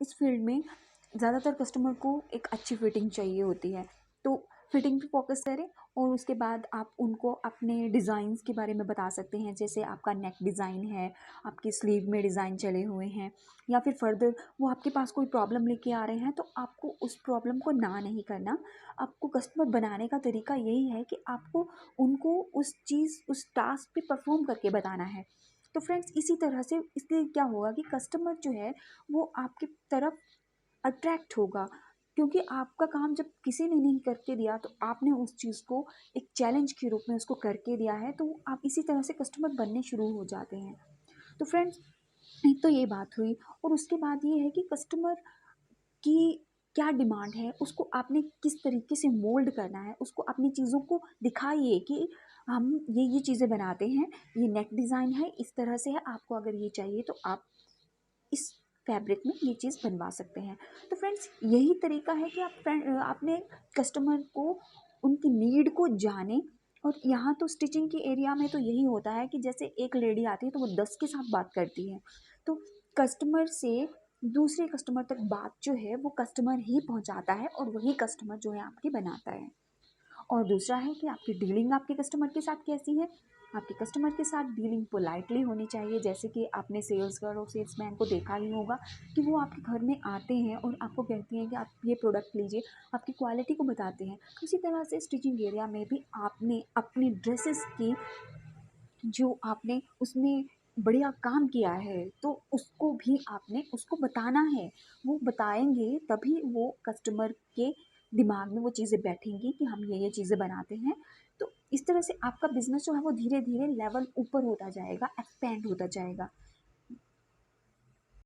इस फील्ड में ज़्यादातर कस्टमर को एक अच्छी फिटिंग चाहिए होती है, तो फिटिंग पे फोकस करें और उसके बाद आप उनको अपने डिज़ाइंस के बारे में बता सकते हैं। जैसे आपका नेक डिज़ाइन है, आपकी स्लीव में डिज़ाइन चले हुए हैं, या फिर फर्दर वो आपके पास कोई प्रॉब्लम लेके आ रहे हैं, तो आपको उस प्रॉब्लम को ना नहीं करना। आपको कस्टमर बनाने का तरीका यही है कि आपको उनको उस टास्क पे परफॉर्म करके बताना है। तो फ्रेंड्स, इसी तरह से इससे क्या होगा कि कस्टमर जो है वो आपकी तरफ अट्रैक्ट होगा, क्योंकि आपका काम जब किसी ने नहीं करके दिया तो आपने उस चीज़ को एक चैलेंज के रूप में उसको करके दिया है, तो आप इसी तरह से कस्टमर बनने शुरू हो जाते हैं। तो फ्रेंड्स, एक तो ये बात हुई, और उसके बाद ये है कि कस्टमर की क्या डिमांड है उसको आपने किस तरीके से मोल्ड करना है, उसको अपनी चीज़ों को दिखाइए कि हम ये चीज़ें बनाते हैं, ये नेक डिज़ाइन है, इस तरह से है, आपको अगर ये चाहिए तो आप इस फैब्रिक में ये चीज़ बनवा सकते हैं। तो फ्रेंड्स, यही तरीका है कि आपने कस्टमर को उनकी नीड को जाने। और यहाँ तो स्टिचिंग के एरिया में तो यही होता है कि जैसे एक लेडी आती है तो वो 10 के साथ बात करती है, तो कस्टमर से दूसरे कस्टमर तक बात जो है वो कस्टमर ही पहुँचाता है, और वही कस्टमर जो है आपकी बनाता है। और दूसरा है कि आपकी डीलिंग आपके कस्टमर के साथ कैसी है। आपके कस्टमर के साथ डीलिंग पोलाइटली होनी चाहिए। जैसे कि आपने सेल्स गर्ल और सेल्समैन को देखा ही होगा कि वो आपके घर में आते हैं और आपको कहते हैं कि आप ये प्रोडक्ट लीजिए, आपकी क्वालिटी को बताते हैं। उसी तरह से स्टिचिंग एरिया में भी आपने अपनी ड्रेसेस की जो आपने उसमें बढ़िया काम किया है, तो उसको भी आपने उसको बताना है। वो बताएंगे तभी वो कस्टमर के दिमाग में वो चीज़ें बैठेंगी कि हम ये चीज़ें बनाते हैं। तो इस तरह से आपका बिजनेस जो है वो धीरे धीरे लेवल ऊपर होता जाएगा, एक्सपेंड होता जाएगा।